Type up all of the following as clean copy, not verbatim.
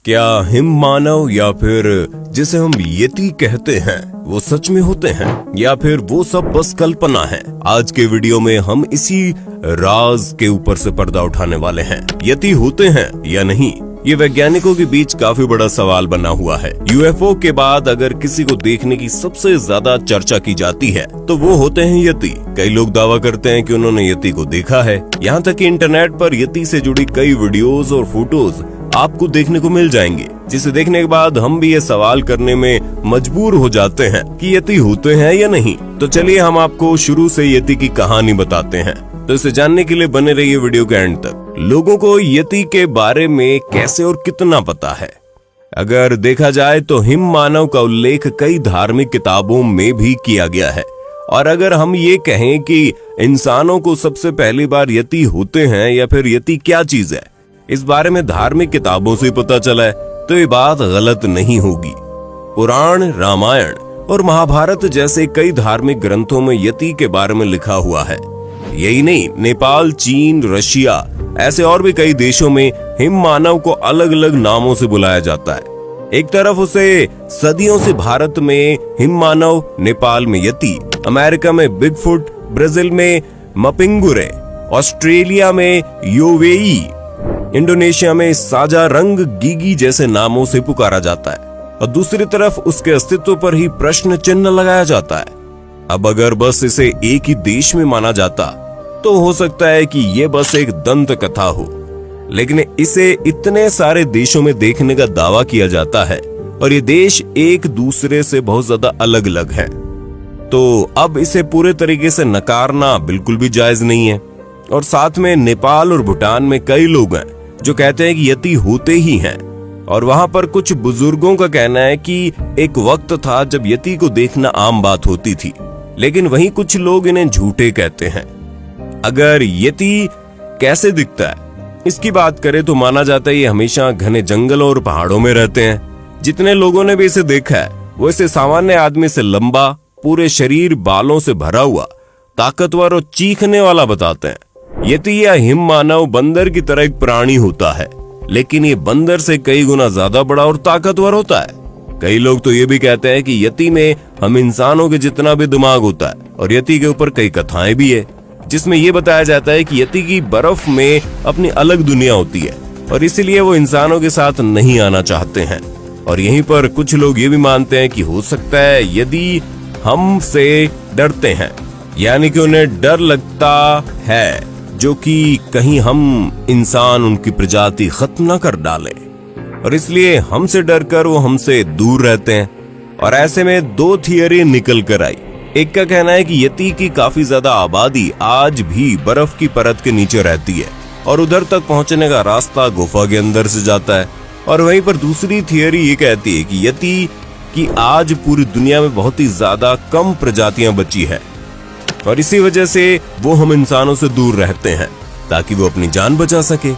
क्या हिम मानव या फिर जिसे हम यति कहते हैं वो सच में होते हैं या फिर वो सब बस कल्पना है? आज के वीडियो में हम इसी राज के ऊपर से पर्दा उठाने वाले हैं। यति होते हैं या नहीं, ये वैज्ञानिकों के बीच काफी बड़ा सवाल बना हुआ है। यूएफओ के बाद अगर किसी को देखने की सबसे ज्यादा चर्चा की जाती है तो वो होते हैं यति। कई लोग दावा करते हैं कि उन्होंने यति को देखा है। यहाँ तक कि इंटरनेट पर यति से जुड़ी कई वीडियोस और फोटोज आपको देखने को मिल जाएंगे, जिसे देखने के बाद हम भी ये सवाल करने में मजबूर हो जाते हैं कि यति होते हैं या नहीं। तो चलिए हम आपको शुरू से यति की कहानी बताते हैं। तो इसे जानने के लिए बने रहिए वीडियो के एंड तक। लोगों को यति के बारे में कैसे और कितना पता है? अगर देखा जाए तो हिम मानव का उल्लेख कई धार्मिक किताबों में भी किया गया है। और अगर हम ये कहें कि इंसानों को सबसे पहली बार यति होते हैं या फिर यति क्या चीज है, इस बारे में धार्मिक किताबों से पता चला है, तो ये बात गलत नहीं होगी। पुराण, रामायण और महाभारत जैसे कई धार्मिक ग्रंथों में यति के बारे में लिखा हुआ है। यही नहीं, नेपाल, चीन, रशिया ऐसे और भी कई देशों में हिम मानव को अलग अलग नामों से बुलाया जाता है। एक तरफ उसे सदियों से भारत में हिम मानव, नेपाल में यति, अमेरिका में बिगफुट, ब्राजील में मपिंगुरे, ऑस्ट्रेलिया में योवेई, इंडोनेशिया में साजा रंग गीगी जैसे नामों से पुकारा जाता है। और दूसरी तरफ उसके अस्तित्व पर ही प्रश्न चिन्ह लगाया जाता है। अब अगर बस इसे एक ही देश में माना जाता तो हो सकता है कि ये बस एक दंत कथा हो, लेकिन इसे इतने सारे देशों में देखने का दावा किया जाता है और ये देश एक दूसरे से बहुत ज्यादा अलग अलग है। तो अब इसे पूरे तरीके से नकारना बिल्कुल भी जायज नहीं है। और साथ में नेपाल और भूटान में कई लोग हैं जो कहते हैं कि यति होते ही हैं। और वहां पर कुछ बुजुर्गों का कहना है कि एक वक्त था जब यति को देखना आम बात होती थी, लेकिन वहीं कुछ लोग इन्हें झूठे कहते हैं। अगर यति कैसे दिखता है, इसकी बात करें तो माना जाता है ये हमेशा घने जंगलों और पहाड़ों में रहते हैं। जितने लोगों ने भी इसे देखा है वो इसे सामान्य आदमी से लंबा, पूरे शरीर बालों से भरा हुआ, ताकतवर और चीखने वाला बताते हैं। यति या हिम मानव बंदर की तरह एक प्राणी होता है, लेकिन ये बंदर से कई गुना ज्यादा बड़ा और ताकतवर होता है। कई लोग तो ये भी कहते हैं कि यति में हम इंसानों के जितना भी दिमाग होता है। और यति के ऊपर कई कथाएं भी है जिसमें ये बताया जाता है कि यति की बर्फ में अपनी अलग दुनिया होती है और इसीलिए वो इंसानों के साथ नहीं आना चाहते हैं। और यहीं पर कुछ लोग ये भी मानते हैं कि हो सकता है यदि हमसे डरते हैं, यानी कि उन्हें डर लगता है जो कि कहीं हम इंसान उनकी प्रजाति खत्म न कर डाले, और इसलिए हमसे डरकर वो हमसे दूर रहते हैं। और ऐसे में दो थियरी निकल कर आई। एक का कहना है कि यति की काफी ज्यादा आबादी आज भी बर्फ की परत के नीचे रहती है और उधर तक पहुंचने का रास्ता गुफा के अंदर से जाता है। और वहीं पर दूसरी थियरी ये कहती है कि यति की आज पूरी दुनिया में बहुत ही ज्यादा कम प्रजातियां बची है और इसी वजह से वो हम इंसानों से दूर रहते हैं ताकि वो अपनी जान बचा सके।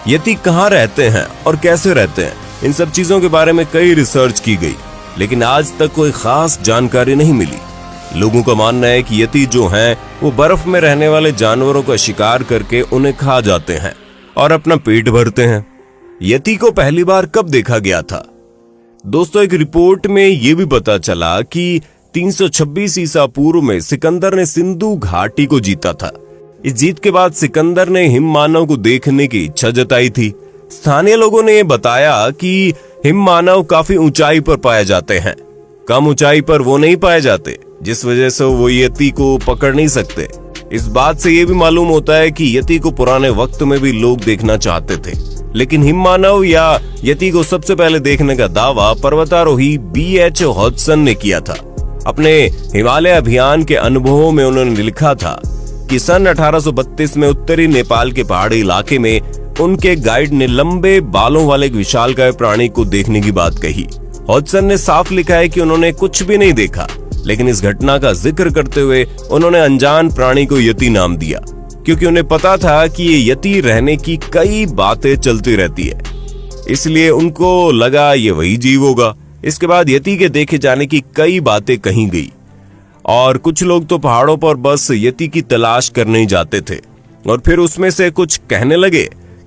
यति कहाँ रहते हैं और कैसे रहते हैं, इन सब चीजों के बारे में कई रिसर्च की गई, लेकिन आज तक कोई खास जानकारी नहीं मिली। लोगों का मानना है कि यति जो हैं वो बर्फ में रहने वाले जानवरों का शिकार करके उन्हें खा जाते हैं और अपना पेट भरते हैं। यति को पहली बार कब देखा गया था? दोस्तों, एक रिपोर्ट में ये भी पता चला कि 326 ईसा पूर्व में सिकंदर ने सिंधु घाटी को जीता था। इस जीत के बाद सिकंदर ने हिम मानव को देखने की इच्छा जताई थी। स्थानीय लोगों ने बताया कि हिम मानव काफी ऊंचाई पर पाए जाते हैं, कम ऊंचाई पर वो नहीं पाए जाते, जिस वजह से वो यति को पकड़ नहीं सकते। इस बात से ये भी मालूम होता है कि यति को पुराने वक्त में भी लोग देखना चाहते थे, लेकिन हिम मानव या यति को सबसे पहले देखने का दावा पर्वतारोही BH हॉडसन ने किया था। अपने हिमालय अभियान के अनुभवों में उन्होंने लिखा था कि सन 1832 में उत्तरी नेपाल के पहाड़ी इलाके में उनके गाइड ने लंबे बालों वाले एक विशालकाय प्राणी को देखने की बात कही। हॉडसन ने साफ लिखा है कि उन्होंने कुछ भी नहीं देखा, लेकिन इस घटना का जिक्र करते हुए उन्होंने अनजान प्राणी को यति नाम दिया, क्योंकि उन्हें पता था कि ये यति रहने की कई बातें चलती रहती है, इसलिए उनको लगा ये वही जीव होगा। इसके बाद यति के देखे जाने की कई बातें कही गई और कुछ लोग तो पहाड़ों पर बस यति की तलाश करने ही जाते थे और फिर उसमें से कुछ कहने लगे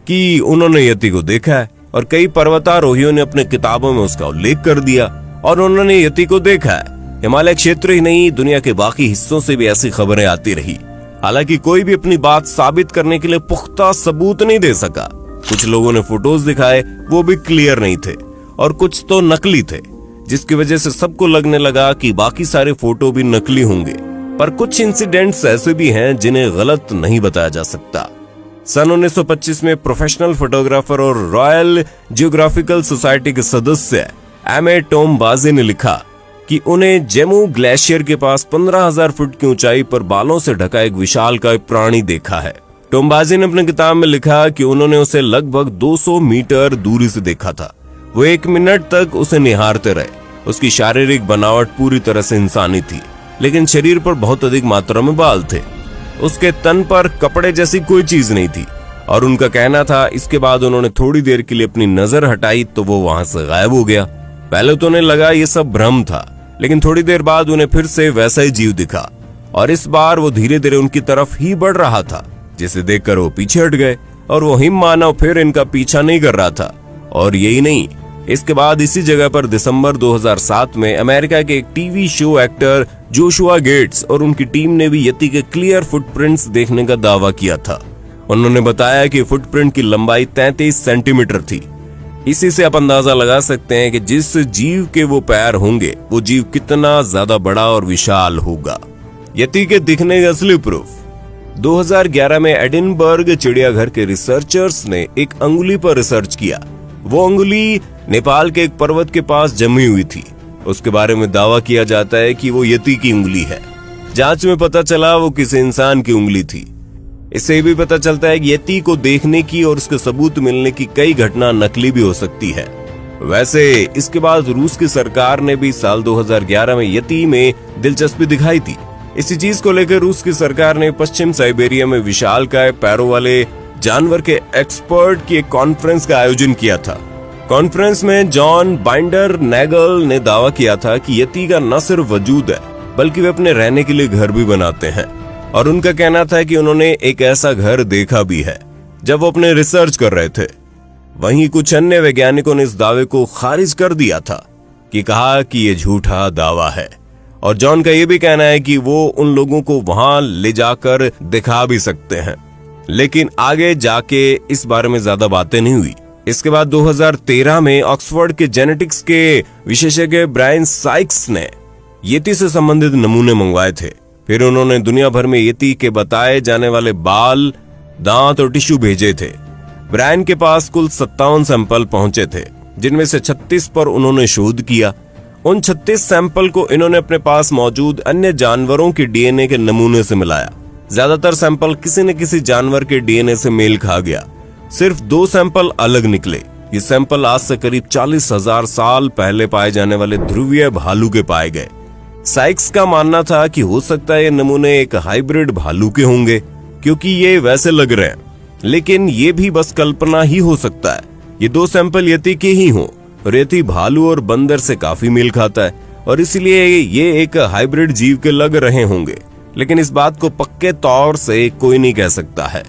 कि उन्होंने यति को देखा है। और कई पर्वतारोहियों ने अपने किताबों में उसका उल्लेख कर दिया और उन्होंने यति को देखा है। हिमालय क्षेत्र ही नहीं, दुनिया के बाकी हिस्सों से भी ऐसी खबरें आती रही। हालांकि कोई भी अपनी बात साबित करने के लिए पुख्ता सबूत नहीं दे सका। कुछ लोगों ने फोटोज दिखाए, वो भी क्लियर नहीं थे और कुछ तो नकली थे, जिसकी वजह से सबको लगने लगा कि बाकी सारे फोटो भी नकली होंगे। पर कुछ इंसिडेंट्स ऐसे भी हैं जिन्हें गलत नहीं बताया जा सकता। सन 1925 में प्रोफेशनल फोटोग्राफर और रॉयल जियोग्राफिकल सोसाइटी के सदस्य एम.ए. टोमबाजे ने लिखा कि उन्हें जेमू ग्लेशियर के पास 15,000 फुट की ऊंचाई पर बालों से ढका एक विशालकाय प्राणी देखा है। टोमबाजे ने अपनी किताब में लिखा कि उन्होंने उसे लगभग 200 मीटर दूरी से देखा था। वो 1 मिनट तक उसे निहारते रहे। उसकी शारीरिक बनावट पूरी तरह से इंसानी थी, लेकिन शरीर पर बहुत अधिक मात्रा में बाल थे। उसके तन पर कपड़े जैसी कोई चीज नहीं थी और उनका कहना था इसके बाद उन्होंने थोड़ी देर के लिए अपनी नजर हटाई तो वो वहां से गायब हो गया। पहले तो उन्हें लगा ये सब भ्रम था, लेकिन थोड़ी देर बाद उन्हें फिर से वैसा ही जीव दिखा और इस बार वो धीरे धीरे उनकी तरफ ही बढ़ रहा था, जिसे देखकर वो पीछे हट गए और वो हिम मानव फिर इनका पीछा नहीं कर रहा था। और यही नहीं, इसके बाद इसी जगह पर दिसंबर 2007 में अमेरिका के एक TV show actor Joshua Gates और उनकी टीम ने भी यति के क्लियर फुटप्रिंट्स देखने का दावा किया था। उन्होंने बताया कि फुटप्रिंट की लंबाई 33 सेंटीमीटर थी। इसी से आप अंदाजा लगा सकते हैं कि जिस जीव के वो पैर होंगे वो जीव कितना ज्यादा बड़ा और विशाल होगा। यति के दिखने का असली प्रूफ 2011 में एडिनबर्ग चिड़ियाघर के रिसर्चर्स ने एक अंगुली पर रिसर्च किया। वो अंगुली नेपाल के एक पर्वत के पास जमी हुई थी। उसके बारे में दावा किया जाता है कि वो यति की उंगली है। जांच में पता चला वो किसी इंसान की उंगली थी। इससे भी पता चलता है कि यति को देखने की और उसके सबूत मिलने की कई घटना नकली भी हो सकती है। वैसे इसके बाद रूस की सरकार ने भी साल 2011 में यति में दिलचस्पी दिखाई थी। इसी चीज को लेकर रूस की सरकार ने पश्चिम साइबेरिया में विशालकाय पैरों वाले जानवर के एक्सपर्ट की एक कॉन्फ्रेंस का आयोजन किया था। कॉन्फ्रेंस में जॉन बाइंडर नेगल ने दावा किया था कि यति का न सिर्फ वजूद है बल्कि वे अपने रहने के लिए घर भी बनाते हैं और उनका कहना था कि उन्होंने एक ऐसा घर देखा भी है जब वो अपने रिसर्च कर रहे थे। वहीं कुछ अन्य वैज्ञानिकों ने इस दावे को खारिज कर दिया था कि कहा कि ये झूठा दावा है और जॉन का ये भी कहना है कि वो उन लोगों को वहां ले जाकर दिखा भी सकते हैं। लेकिन आगे जाके इस बारे में ज्यादा बातें नहीं हुई। इसके बाद 2013 में ऑक्सफोर्ड के जेनेटिक्स के विशेषज्ञ ब्रायन साइक्स ने यति से संबंधित नमूने मंगवाए थे। फिर उन्होंने दुनिया भर में यति के बताए जाने वाले बाल, दांत और टिश्यू भेजे थे। ब्रायन के पास कुल 57 सैंपल पहुंचे थे, जिनमें से 36 पर उन्होंने शोध किया। उन 36 सैंपल को इन्होंने अपने पास मौजूद अन्य जानवरों के डीएनए के नमूने से मिलाया। ज्यादातर सैंपल किसी न किसी जानवर के डीएनए से मेल खा गया। सिर्फ 2 सैंपल अलग निकले। ये सैंपल आज से करीब 40,000 साल पहले पाए जाने वाले ध्रुवीय भालू के पाए गए। साइक्स का मानना था कि हो सकता है ये नमूने एक हाइब्रिड भालू के होंगे क्योंकि ये वैसे लग रहे हैं, लेकिन ये भी बस कल्पना ही हो सकता है। ये 2 सैंपल यति के ही हों और यति भालू और बंदर से काफी मेल खाता है और इसलिए ये एक हाइब्रिड जीव के लग रहे होंगे, लेकिन इस बात को पक्के तौर से कोई नहीं कह सकता है।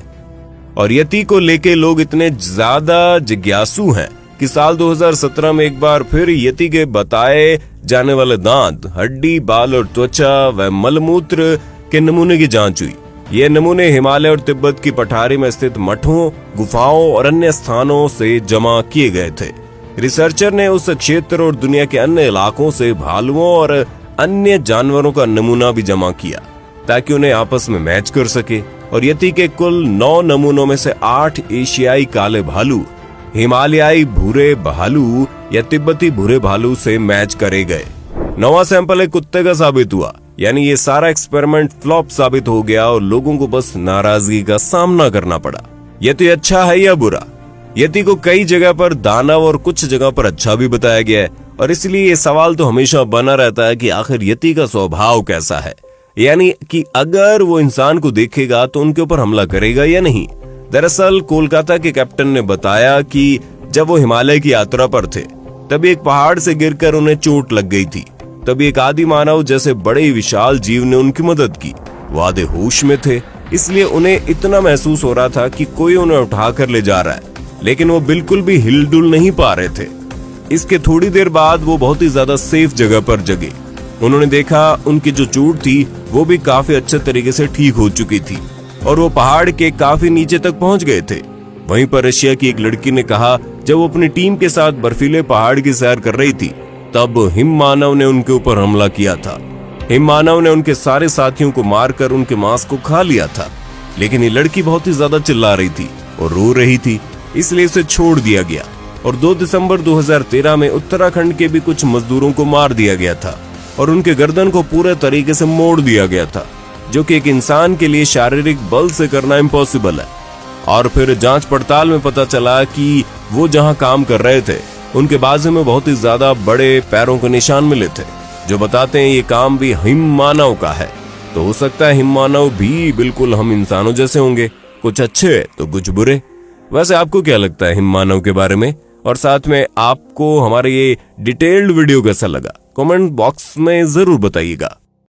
और यति को लेके लोग इतने ज्यादा जिज्ञासु हैं कि साल 2017 में एक बार फिर यति के बताए जाने वाले दांत, हड्डी, बाल और त्वचा व मलमूत्र के नमूने की जांच हुई। ये नमूने हिमालय और तिब्बत की पठारी में स्थित मठों, गुफाओं और अन्य स्थानों से जमा किए गए थे। रिसर्चर ने उस क्षेत्र और दुनिया के अन्य इलाकों से भालुओं और अन्य जानवरों का नमूना भी जमा किया ताकि उन्हें आपस में मैच कर सके और यति के कुल 9 नमूनों में से 8 एशियाई काले भालू, हिमालयाई भूरे भालू या तिब्बती भूरे भालू से मैच करे गए। 9वां सैंपल एक कुत्ते का साबित हुआ। यानी ये सारा एक्सपेरिमेंट फ्लॉप साबित हो गया और लोगों को बस नाराजगी का सामना करना पड़ा। यति अच्छा है या बुरा? यति को कई जगह पर दानव और कुछ जगह पर अच्छा भी बताया गया है और इसलिए ये सवाल तो हमेशा बना रहता है कि आखिर यति का स्वभाव कैसा है, यानी कि अगर वो इंसान को देखेगा तो उनके ऊपर हमला करेगा या नहीं। दरअसल कोलकाता के कैप्टन ने बताया कि जब वो हिमालय की यात्रा पर थे तभी एक पहाड़ से गिरकर उन्हें चोट लग गई थी। तभी एक आदि मानव जैसे बड़े विशाल जीव ने उनकी मदद की। वो आधे होश में थे, इसलिए उन्हें इतना महसूस हो रहा था कि कोई उन्हें उठाकर ले जा रहा है, लेकिन वो बिल्कुल भी हिलडुल नहीं पा रहे थे। इसके थोड़ी देर बाद वो बहुत ही ज्यादा सेफ जगह पर जगे। उन्होंने देखा उनकी जो चोट थी वो भी काफी अच्छे तरीके से ठीक हो चुकी थी और वो पहाड़ के काफी नीचे तक पहुंच गए थे। वहीं पर रशिया की एक लड़की ने कहा, जब वो अपनी टीम के साथ बर्फीले पहाड़ की सैर कर रही थी तब हिममानव ने उनके ऊपर हमला किया था। हिममानव ने उनके सारे साथियों को मारकर उनके मांस को खा लिया था, लेकिन ये लड़की बहुत ही ज्यादा चिल्ला रही थी और रो रही थी, इसलिए इसे छोड़ दिया गया और 2 दिसंबर 2013 में उत्तराखंड के भी कुछ मजदूरों को मार दिया गया था और उनके गर्दन को पूरे तरीके से मोड़ दिया गया था, जो कि एक इंसान के लिए शारीरिक बल से करना इम्पॉसिबल है। और फिर जांच पड़ताल में पता चला कि वो जहां काम कर रहे थे उनके बाजू में बहुत ही ज्यादा बड़े पैरों के निशान मिले थे, जो बताते हैं ये काम भी हिममानव का है। तो हो सकता है हिममानव भी बिल्कुल हम इंसानों जैसे होंगे, कुछ अच्छे तो कुछ बुरे। वैसे आपको क्या लगता है हिममानव के बारे में, और साथ में आपको हमारे ये डिटेल्ड वीडियो कैसा लगा कमेंट बॉक्स में जरूर बताइएगा।